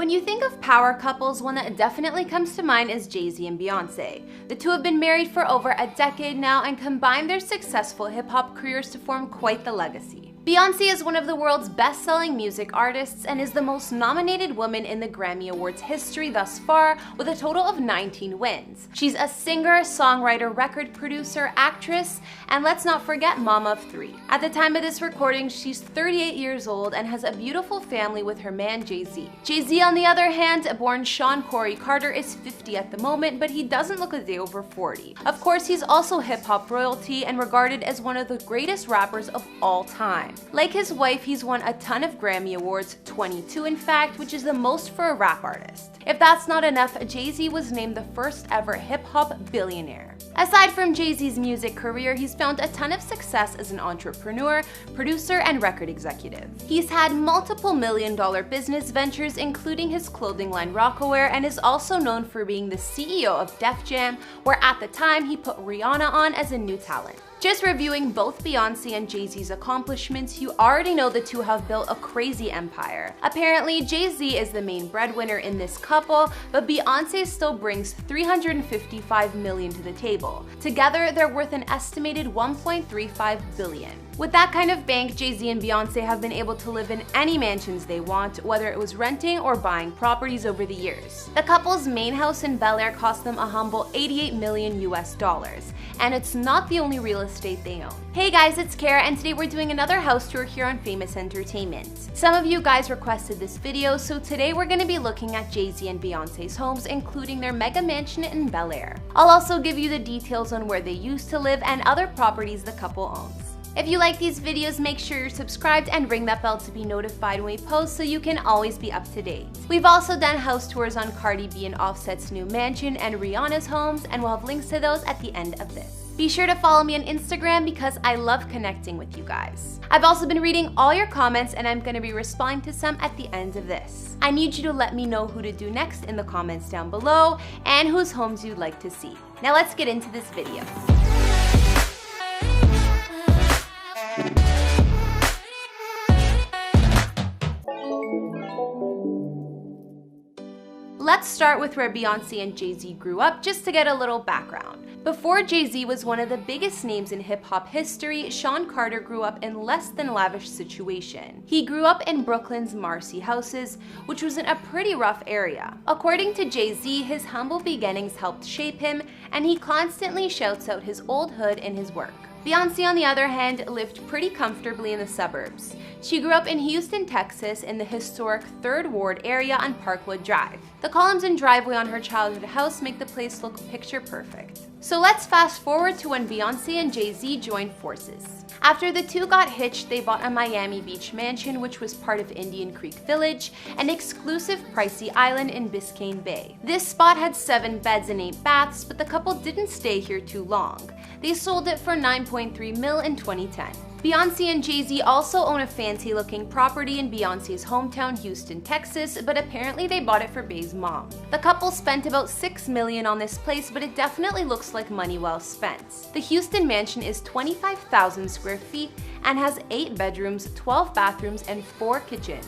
When you think of power couples, one that definitely comes to mind is Jay Z and Beyonce. The two have been married for over a decade now and combined their successful hip-hop careers to form quite the legacy. Beyonce is one of the world's best-selling music artists and is the most nominated woman in the Grammy Awards history thus far, with a total of 19 wins. She's a singer, songwriter, record producer, actress, and let's not forget mama of 3. At the time of this recording, she's 38 years old and has a beautiful family with her man Jay Z. Jay Z, on the other hand, born Sean Corey Carter, is 50 at the moment, but he doesn't look a day over 40. Of course, he's also hip-hop royalty and regarded as one of the greatest rappers of all time. Like his wife, he's won a ton of Grammy Awards, 22 in fact, which is the most for a rap artist. If that's not enough, Jay Z was named the first ever hip-hop billionaire. Aside from Jay Z's music career, he's found a ton of success as an entrepreneur, producer, and record executive. He's had multiple million-dollar business ventures, including his clothing line Rocawear, and is also known for being the CEO of Def Jam, where at the time he put Rihanna on as a new talent. Just reviewing both Beyonce and Jay Z's accomplishments, you already know the two have built a crazy empire. Apparently, Jay Z is the main breadwinner in this couple, but Beyonce still brings $355 million to the table. Together, they're worth an estimated $1.35 billion. With that kind of bank, Jay Z and Beyonce have been able to live in any mansions they want, whether it was renting or buying properties over the years. The couple's main house in Bel Air cost them a humble $88 million US, and it's not the only real estate they own. Hey guys, it's Kara, and today we're doing another house tour here on Famous Entertainment. Some of you guys requested this video, so today we're going to be looking at Jay Z and Beyonce's homes, including their mega mansion in Bel Air. I'll also give you the details on where they used to live and other properties the couple owns. If you like these videos, make sure you're subscribed and ring that bell to be notified when we post so you can always be up to date. We've also done house tours on Cardi B and Offset's new mansion and Rihanna's homes, and we'll have links to those at the end of this. Be sure to follow me on Instagram because I love connecting with you guys. I've also been reading all your comments and I'm going to be responding to some at the end of this. I need you to let me know who to do next in the comments down below and whose homes you'd like to see. Now let's get into this video. Let's start with where Beyonce and Jay Z grew up, just to get a little background. Before Jay Z was one of the biggest names in hip-hop history, Sean Carter grew up in less than lavish situation. He grew up in Brooklyn's Marcy houses, which was in a pretty rough area. According to Jay Z, his humble beginnings helped shape him, and he constantly shouts out his old hood in his work. Beyonce, on the other hand, lived pretty comfortably in the suburbs. She grew up in Houston, Texas, in the historic 3rd Ward area on Parkwood Drive. The columns and driveway on her childhood house make the place look picture perfect. So let's fast forward to when Beyonce and Jay Z joined forces. After the two got hitched, they bought a Miami Beach mansion, which was part of Indian Creek Village, an exclusive pricey island in Biscayne Bay. This spot had 7 beds and 8 baths, but the couple didn't stay here too long. They sold it for $9.3 million in 2010. Beyonce and Jay Z also own a fancy-looking property in Beyonce's hometown, Houston, Texas, but apparently they bought it for Bey's mom. The couple spent about $6 million on this place, but it definitely looks like money well spent. The Houston mansion is 25,000 square feet and has 8 bedrooms, 12 bathrooms, and 4 kitchens.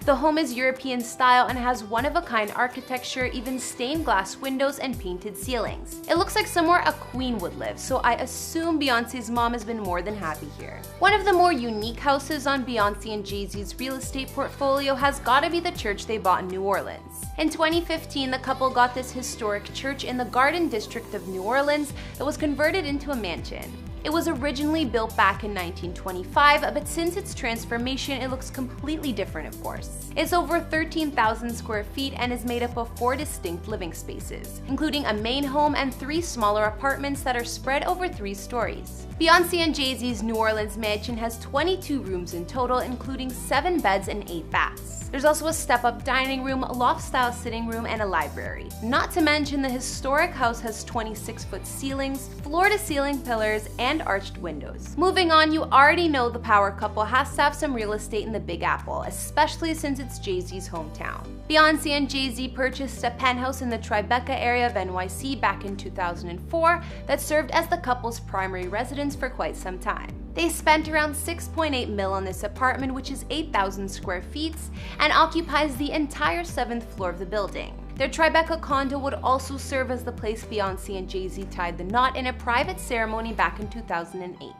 The home is European style and has one-of-a-kind architecture, even stained glass windows and painted ceilings. It looks like somewhere a queen would live, so I assume Beyonce's mom has been more than happy here. One of the more unique houses on Beyonce and Jay Z's real estate portfolio has gotta be the church they bought in New Orleans. In 2015, the couple got this historic church in the Garden District of New Orleans that was converted into a mansion. It was originally built back in 1925, but since its transformation, it looks completely different, of course. It's over 13,000 square feet and is made up of 4 distinct living spaces, including a main home and 3 smaller apartments that are spread over 3 stories. Beyonce and Jay Z's New Orleans mansion has 22 rooms in total, including 7 beds and 8 baths. There's also a step-up dining room, a loft-style sitting room, and a library. Not to mention, the historic house has 26-foot ceilings, floor-to-ceiling pillars, and arched windows. Moving on, you already know the power couple has to have some real estate in the Big Apple, especially since it's Jay Z's hometown. Beyonce and Jay Z purchased a penthouse in the Tribeca area of NYC back in 2004 that served as the couple's primary residence for quite some time. They spent around $6.8 million on this apartment, which is 8,000 square feet and occupies the entire 7th floor of the building. Their Tribeca condo would also serve as the place Beyonce and Jay Z tied the knot in a private ceremony back in 2008.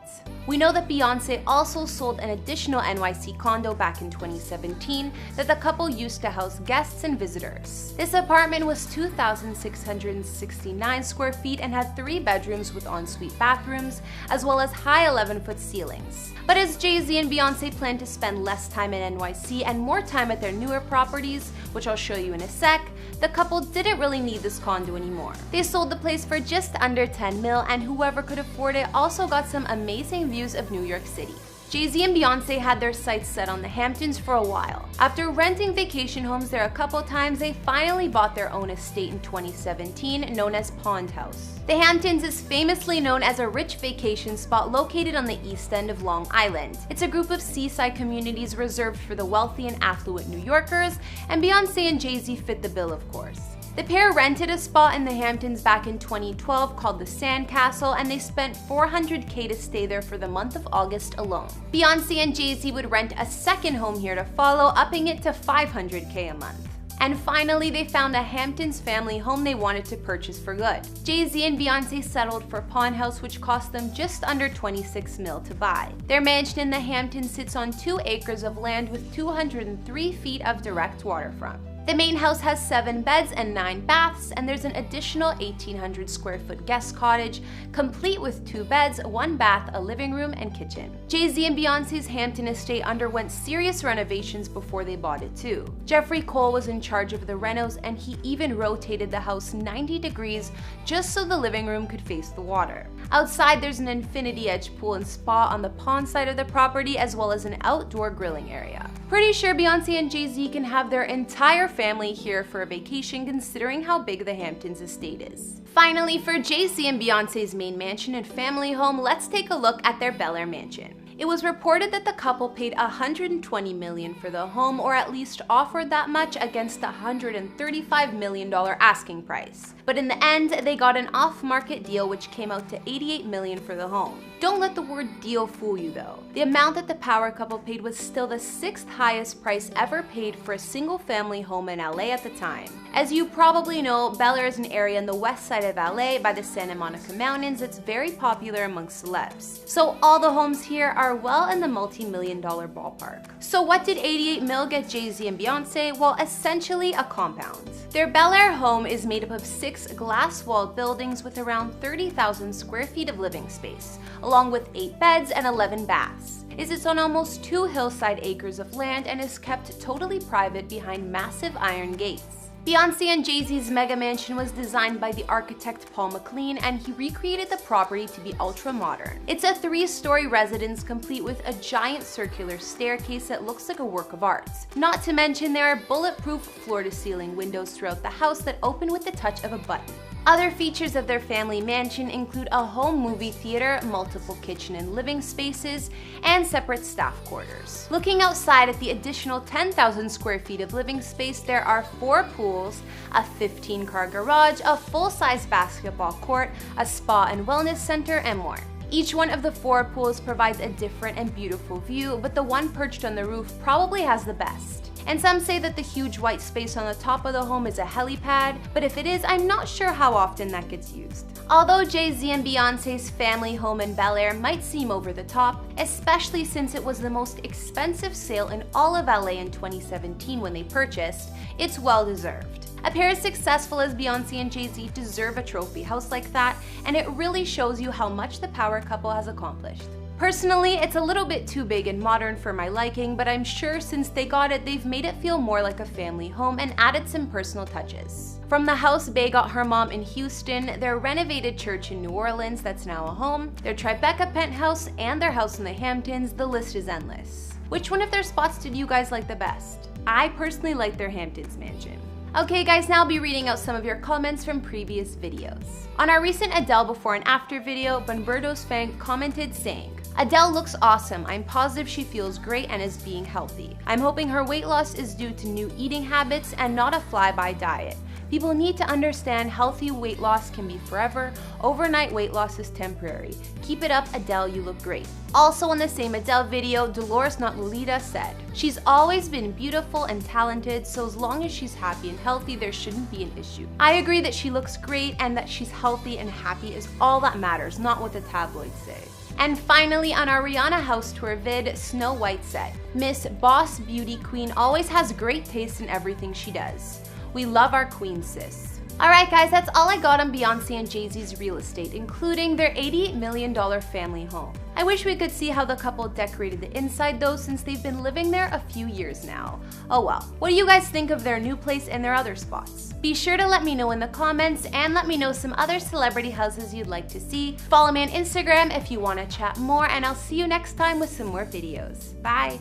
We know that Beyonce also sold an additional NYC condo back in 2017 that the couple used to house guests and visitors. This apartment was 2,669 square feet and had 3 bedrooms with ensuite bathrooms, as well as high 11-foot ceilings. But as Jay Z and Beyonce plan to spend less time in NYC and more time at their newer properties, which I'll show you in a sec, the couple didn't really need this condo anymore. They sold the place for just under $10 million, and whoever could afford it also got some amazing views of New York City. Jay Z and Beyonce had their sights set on the Hamptons for a while. After renting vacation homes there a couple times, they finally bought their own estate in 2017, known as Pond House. The Hamptons is famously known as a rich vacation spot located on the east end of Long Island. It's a group of seaside communities reserved for the wealthy and affluent New Yorkers, and Beyonce and Jay Z fit the bill, of course. The pair rented a spot in the Hamptons back in 2012 called the Sandcastle, and they spent $400K to stay there for the month of August alone. Beyonce and Jay Z would rent a second home here to follow, upping it to $500K a month. And finally, they found a Hamptons family home they wanted to purchase for good. Jay Z and Beyonce settled for Pond House, which cost them just under $26 million to buy. Their mansion in the Hamptons sits on 2 acres of land with 203 feet of direct waterfront. The main house has 7 beds and 9 baths, and there's an additional 1,800 square foot guest cottage, complete with 2 beds, 1 bath, a living room, and kitchen. Jay Z and Beyonce's Hampton estate underwent serious renovations before they bought it too. Jeffrey Cole was in charge of the renos, and he even rotated the house 90 degrees just so the living room could face the water. Outside, there's an infinity edge pool and spa on the pond side of the property, as well as an outdoor grilling area. Pretty sure Beyonce and Jay Z can have their entire family here for a vacation, considering how big the Hamptons estate is. Finally, for Jay Z and Beyonce's main mansion and family home, let's take a look at their Bel Air mansion. It was reported that the couple paid $120 million for the home, or at least offered that much against the $135 million asking price. But in the end, they got an off-market deal which came out to $88 million for the home. Don't let the word deal fool you though. The amount that the power couple paid was still the 6th highest price ever paid for a single-family home in LA at the time. As you probably know, Bel Air is an area in the west side of LA by the Santa Monica Mountains that's very popular amongst celebs. So all the homes here are well in the multi-million-dollar ballpark. So what did $88 million get Jay Z and Beyonce? Well, essentially a compound. Their Bel Air home is made up of 6 glass-walled buildings with around 30,000 square feet of living space, along with 8 beds and 11 baths. It sits on almost 2 hillside acres of land and is kept totally private behind massive iron gates. Beyonce and Jay Z's mega mansion was designed by the architect Paul McLean, and he recreated the property to be ultra-modern. It's a 3-story residence complete with a giant circular staircase that looks like a work of art. Not to mention, there are bulletproof floor-to-ceiling windows throughout the house that open with the touch of a button. Other features of their family mansion include a home movie theater, multiple kitchen and living spaces, and separate staff quarters. Looking outside at the additional 10,000 square feet of living space, there are 4 pools, a 15-car garage, a full-size basketball court, a spa and wellness center, and more. Each one of the 4 pools provides a different and beautiful view, but the one perched on the roof probably has the best. And some say that the huge white space on the top of the home is a helipad, but if it is, I'm not sure how often that gets used. Although Jay Z and Beyonce's family home in Bel Air might seem over the top, especially since it was the most expensive sale in all of LA in 2017 when they purchased, it's well deserved. A pair as successful as Beyonce and Jay Z deserve a trophy house like that, and it really shows you how much the power couple has accomplished. Personally, it's a little bit too big and modern for my liking, but I'm sure since they got it, they've made it feel more like a family home and added some personal touches. From the house Bey got her mom in Houston, their renovated church in New Orleans that's now a home, their Tribeca penthouse, and their house in the Hamptons, the list is endless. Which one of their spots did you guys like the best? I personally like their Hamptons mansion. Okay guys, now I'll be reading out some of your comments from previous videos. On our recent Adele before and after video, Bunberto's fan commented saying, "Adele looks awesome. I'm positive she feels great and is being healthy. I'm hoping her weight loss is due to new eating habits and not a fly-by diet. People need to understand healthy weight loss can be forever, overnight weight loss is temporary. Keep it up, Adele, you look great. Also in the same Adele video, Dolores Not Lolita said, "She's always been beautiful and talented, so as long as she's happy and healthy, there shouldn't be an issue." I agree that she looks great and that she's healthy and happy is all that matters, not what the tabloids say. And finally, on our Rihanna house tour vid, Snow White said, "Miss Boss Beauty Queen always has great taste in everything she does. We love our queen, sis." Alright guys, that's all I got on Beyonce and Jay Z's real estate, including their $88 million family home. I wish we could see how the couple decorated the inside though, since they've been living there a few years now. Oh well. What do you guys think of their new place and their other spots? Be sure to let me know in the comments, and let me know some other celebrity houses you'd like to see. Follow me on Instagram if you want to chat more, and I'll see you next time with some more videos. Bye!